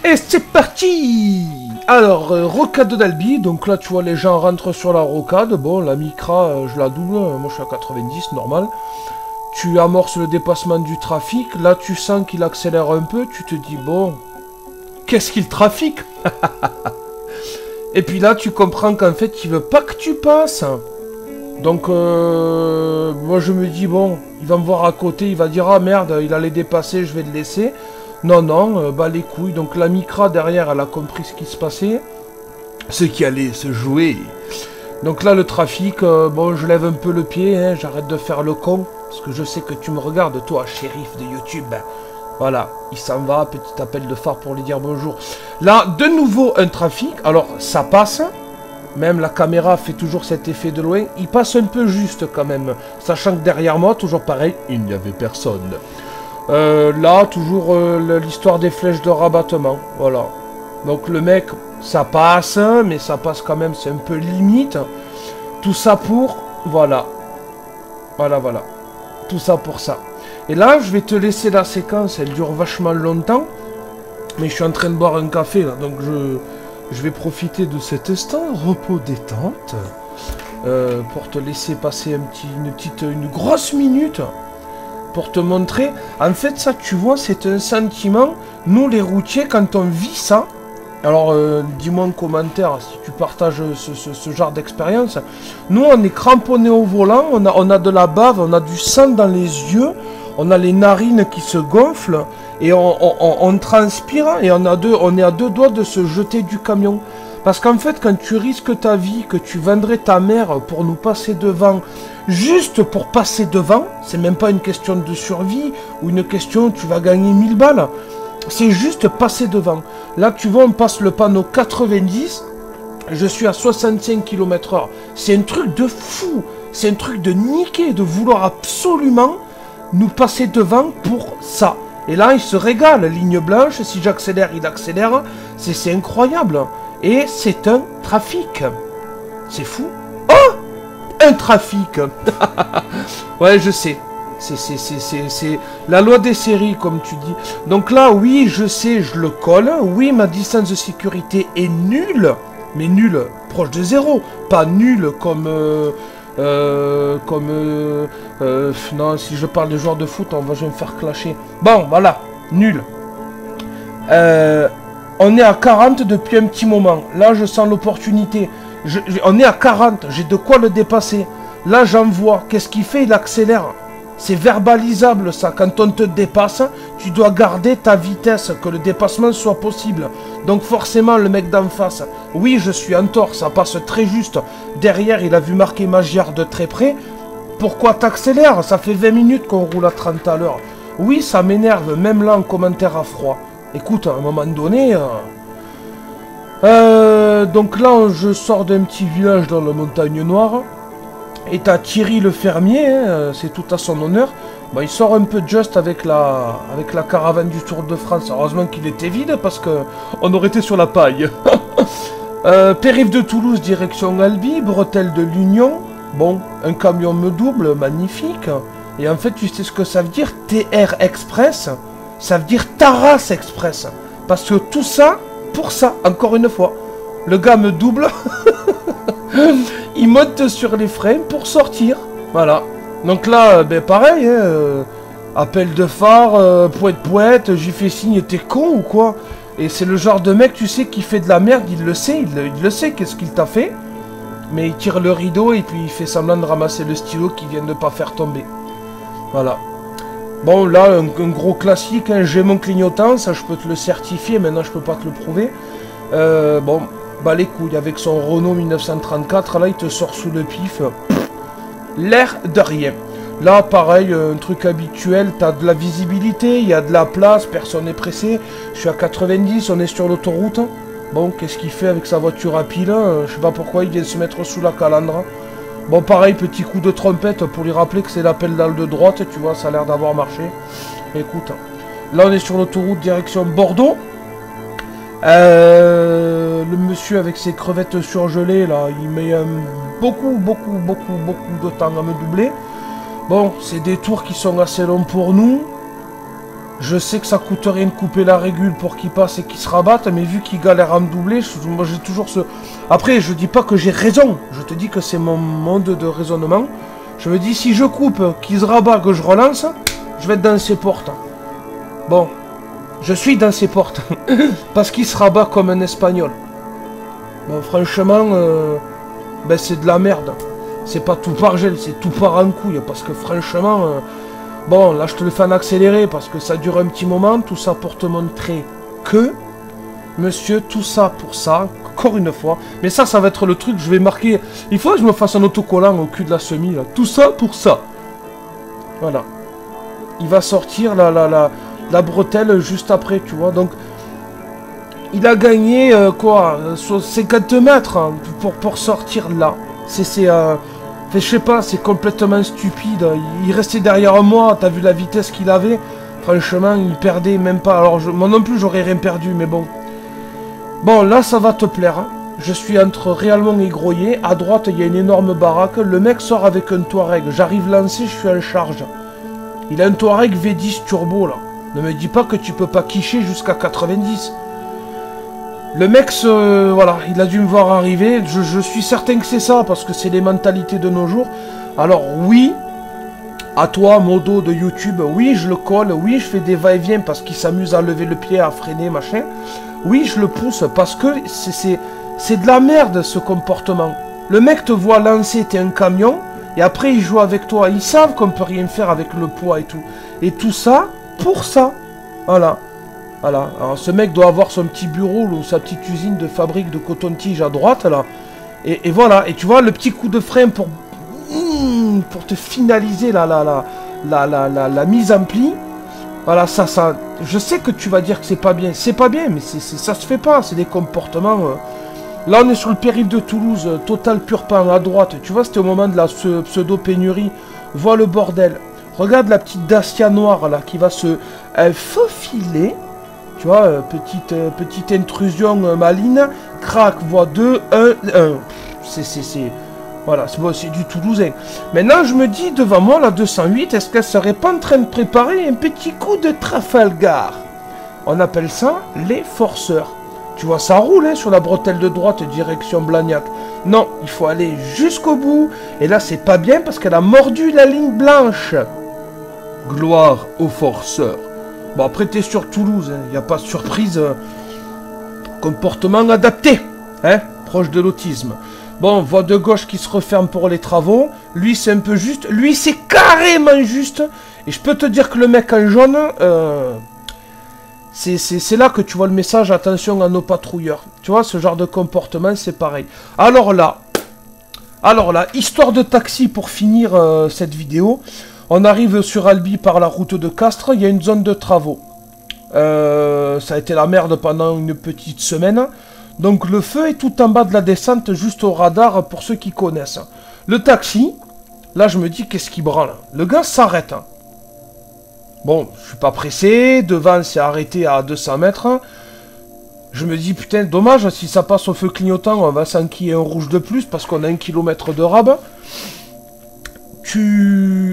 Et c'est parti. Alors, rocade d'Albi, donc là tu vois les gens rentrent sur la rocade, bon la micra je la double, moi je suis à 90, normal. Tu amorces le dépassement du trafic, là tu sens qu'il accélère un peu, tu te dis bon, qu'est-ce qu'il trafique? Et puis là tu comprends qu'en fait il veut pas que tu passes. Donc moi je me dis bon, il va me voir à côté, il va dire ah merde, il allait dépasser, je vais le laisser. Non, non, bah les couilles. Donc la micra derrière, elle a compris ce qui se passait. Ce qui allait se jouer. Donc là, le trafic, bon, je lève un peu le pied, hein, j'arrête de faire le con. Parce que je sais que tu me regardes, toi, shérif de YouTube. Voilà, il s'en va, petit appel de phare pour lui dire bonjour. Là, de nouveau, un trafic. Alors, ça passe. Même la caméra fait toujours cet effet de loin. Il passe un peu juste quand même. Sachant que derrière moi, toujours pareil, il n'y avait personne. Là, toujours l'histoire des flèches de rabattement. Voilà. Donc le mec, ça passe, mais ça passe quand même, c'est un peu limite. Tout ça pour... Voilà. Voilà, voilà. Tout ça pour ça. Et là, je vais te laisser la séquence, elle dure vachement longtemps. Mais je suis en train de boire un café, là, donc je vais profiter de cet instant repos détente. Pour te laisser passer une grosse minute. Pour te montrer, en fait ça tu vois c'est un sentiment, nous les routiers quand on vit ça, alors dis-moi en commentaire si tu partages ce genre d'expérience, nous on est cramponnés au volant, on a de la bave, on a du sang dans les yeux, on a les narines qui se gonflent, et on transpire, et on est à deux doigts de se jeter du camion. Parce qu'en fait, quand tu risques ta vie, que tu vendrais ta mère pour nous passer devant, juste pour passer devant, c'est même pas une question de survie, ou une question tu vas gagner 1000 balles, c'est juste passer devant. Là, tu vois, on passe le panneau 90, je suis à 65 km/h. C'est un truc de fou, c'est un truc de niquer, de vouloir absolument nous passer devant pour ça. Et là, il se régale, ligne blanche, si j'accélère, il accélère, c'est incroyable. Et c'est un trafic. C'est fou. Oh, un trafic. Ouais, je sais. C'est la loi des séries, comme tu dis. Donc là, oui, je sais, je le colle. Oui, ma distance de sécurité est nulle. Mais nulle, proche de zéro. Pas nulle comme... non, si je parle de joueurs de foot, je vais me faire clasher. Bon, voilà. Nul. On est à 40 depuis un petit moment. Là, je sens l'opportunité. On est à 40. J'ai de quoi le dépasser. Là, j'en vois. Qu'est-ce qu'il fait? Il accélère. C'est verbalisable, ça. Quand on te dépasse, tu dois garder ta vitesse, que le dépassement soit possible. Donc forcément, le mec d'en face, oui, je suis en tort. Ça passe très juste. Derrière, il a vu marquer Magyar de très près. Pourquoi t'accélères? Ça fait 20 minutes qu'on roule à 30 à l'heure. Oui, ça m'énerve, même là en commentaire à froid. Écoute, à un moment donné... donc là, je sors d'un petit village dans la montagne noire. Et t'as Thierry le fermier, hein, c'est tout à son honneur. Bah, il sort un peu juste avec la caravane du Tour de France. Heureusement qu'il était vide parce que on aurait été sur la paille. Périph' de Toulouse, direction Albi, bretelle de l'Union. Bon, un camion me double, magnifique. Et en fait, tu sais ce que ça veut dire? TR Express. Ça veut dire Taras Express. Parce que tout ça, pour ça, encore une fois. Le gars me double. Il monte sur les freins pour sortir. Voilà. Donc là, ben pareil. Hein, appel de phare, poète, j'y fais signe, t'es con ou quoi? Et c'est le genre de mec, tu sais, qui fait de la merde. Il le sait, il le sait, qu'est-ce qu'il t'a fait. Mais il tire le rideau et puis il fait semblant de ramasser le stylo qu'il vient de pas faire tomber. Voilà. Bon, là, un gros classique, hein, j'ai mon clignotant, ça je peux te le certifier, maintenant je peux pas te le prouver. Bon, bah les couilles, avec son Renault 1934, là il te sort sous le pif. L'air de rien. Là, pareil, un truc habituel, t'as de la visibilité, il y a de la place, personne n'est pressé. Je suis à 90, on est sur l'autoroute. Bon, qu'est-ce qu'il fait avec sa voiture à pile? Je sais pas pourquoi il vient se mettre sous la calandre. Bon, pareil, petit coup de trompette pour lui rappeler que c'est la pédale de droite, tu vois, ça a l'air d'avoir marché. Écoute, là on est sur l'autoroute direction Bordeaux. Le monsieur avec ses crevettes surgelées, là, il met beaucoup de temps à me doubler. Bon, c'est des tours qui sont assez longs pour nous. Je sais que ça coûte rien de couper la régule pour qu'il passe et qu'il se rabatte, mais vu qu'il galère à me doubler, moi j'ai toujours ce... Après, je dis pas que j'ai raison, je te dis que c'est mon mode de raisonnement. Je me dis, si je coupe, qu'il se rabat, que je relance, je vais être dans ses portes. Bon, je suis dans ses portes, parce qu'il se rabat comme un Espagnol. Bon, franchement, ben c'est de la merde. C'est pas tout par gel, c'est tout par en couille, parce que franchement... bon, là je te le fais en accéléré parce que ça dure un petit moment, tout ça pour te montrer que, monsieur, tout ça pour ça, encore une fois, mais ça va être le truc, je vais marquer, il faut que je me fasse un autocollant au cul de la semi, là, tout ça pour ça. Voilà. Il va sortir la bretelle juste après, tu vois, donc, il a gagné, quoi, 50 mètres hein, pour sortir là. Je sais pas, c'est complètement stupide. Il restait derrière moi, t'as vu la vitesse qu'il avait. Franchement, il perdait même pas. Alors, moi non plus, j'aurais rien perdu, mais bon. Bon, là, ça va te plaire. Hein. Je suis entre réellement et Groyer. À droite, il y a une énorme baraque. Le mec sort avec un Touareg. J'arrive lancé, je suis en charge. Il a un Touareg V10 turbo, là. Ne me dis pas que tu peux pas quicher jusqu'à 90. Le mec, voilà, il a dû me voir arriver. Je suis certain que c'est ça, parce que c'est les mentalités de nos jours. Alors oui, à toi, modo de YouTube, oui, je le colle, oui, je fais des va-et-vient parce qu'il s'amuse à lever le pied, à freiner, machin. Oui, je le pousse, parce que c'est de la merde, ce comportement. Le mec te voit lancer, t'es un camion, et après, il joue avec toi. Ils savent qu'on peut rien faire avec le poids et tout. Et tout ça, pour ça. Voilà. Voilà, alors ce mec doit avoir son petit bureau ou sa petite usine de fabrique de coton-tige à droite, là. Et voilà, et tu vois, le petit coup de frein pour te finaliser la mise en pli. Voilà, ça, je sais que tu vas dire que c'est pas bien. C'est pas bien, mais ça se fait pas, c'est des comportements... Là, on est sur le périph' de Toulouse, total pur pain à droite. Tu vois, c'était au moment de la pseudo-pénurie. Vois le bordel. Regarde la petite Dacia noire, là, qui va se faufiler. Tu vois, petite intrusion maligne. Crac, voie 2, 1, 1. Voilà, c'est du Toulousain. Maintenant, je me dis, devant moi, la 208, est-ce qu'elle serait pas en train de préparer un petit coup de Trafalgar? On appelle ça les forceurs. Tu vois, ça roule hein, sur la bretelle de droite, direction Blagnac. Non, il faut aller jusqu'au bout. Et là, c'est pas bien parce qu'elle a mordu la ligne blanche. Gloire aux forceurs. Bon, après, t'es sur Toulouse, il n'y a pas de surprise. Comportement adapté, hein, proche de l'autisme. Bon, voie de gauche qui se referme pour les travaux. Lui, c'est un peu juste. Lui, c'est carrément juste. Et je peux te dire que le mec en jaune, c'est là que tu vois le message, attention à nos patrouilleurs. Tu vois, ce genre de comportement, c'est pareil. Alors là, histoire de taxi pour finir cette vidéo. On arrive sur Albi par la route de Castres, il y a une zone de travaux. Ça a été la merde pendant une petite semaine. Donc le feu est tout en bas de la descente, juste au radar pour ceux qui connaissent. Le taxi, là je me dis qu'est-ce qui branle. Le gars s'arrête. Bon, je suis pas pressé, devant c'est arrêté à 200 mètres. Je me dis putain, dommage, si ça passe au feu clignotant, on va s'enquiller un rouge de plus parce qu'on a 1 kilomètre de rab.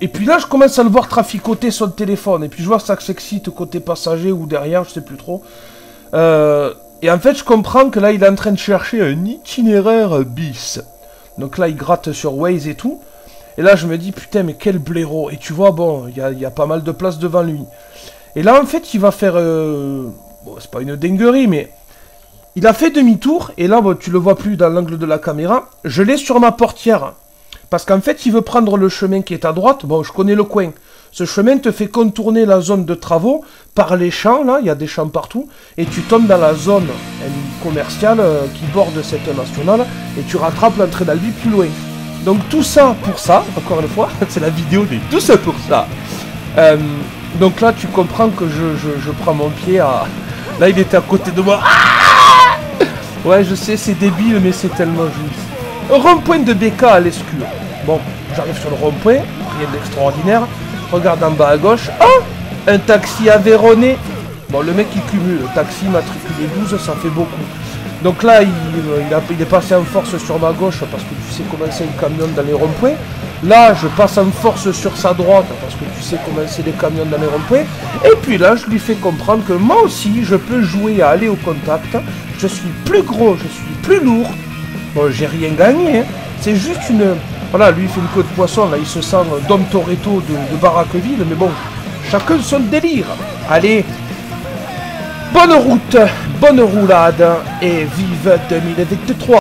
Et puis là, je commence à le voir traficoter sur le téléphone. Et puis je vois ça s'excite côté passager ou derrière, je sais plus trop. Et en fait, je comprends que là, il est en train de chercher un itinéraire bis. Donc là, il gratte sur Waze et tout. Et là, je me dis, putain, mais quel blaireau. Et tu vois, bon, il y a pas mal de place devant lui. Et là, en fait, il va faire... Bon, c'est pas une dinguerie, mais... Il a fait demi-tour. Et là, bon, tu le vois plus dans l'angle de la caméra. Je l'ai sur ma portière. Parce qu'en fait, il veut prendre le chemin qui est à droite. Bon, je connais le coin. Ce chemin te fait contourner la zone de travaux par les champs, là, il y a des champs partout, et tu tombes dans la zone commerciale qui borde cette nationale, et tu rattrapes l'entrée d'Albi plus loin. Donc tout ça pour ça, encore une fois, c'est la vidéo de tout ça pour ça. Donc là, tu comprends que je prends mon pied à... Là, il était à côté de moi. Ah ouais, je sais, c'est débile, mais c'est tellement juste. Rond-point de BK à l'Escure. Bon, j'arrive sur le rond-point, rien d'extraordinaire. Regarde en bas à gauche. Oh, un taxi aveyronais. Bon, le mec il cumule. Taxi matriculé 12, ça fait beaucoup. Donc là, il est passé en force sur ma gauche parce que tu sais comment c'est un camion dans les ronds-points. Là, je passe en force sur sa droite, parce que tu sais comment c'est les camions dans les ronds-points. Et puis là, je lui fais comprendre que moi aussi, je peux jouer à aller au contact. Je suis plus gros, je suis plus lourd. Bon, j'ai rien gagné, hein. C'est juste une... Voilà, lui, il fait une queue de poisson, là, il se sent Dom Toretto de Baraqueville, mais bon, chacun son délire. Allez, bonne route, bonne roulade, et vive 2023.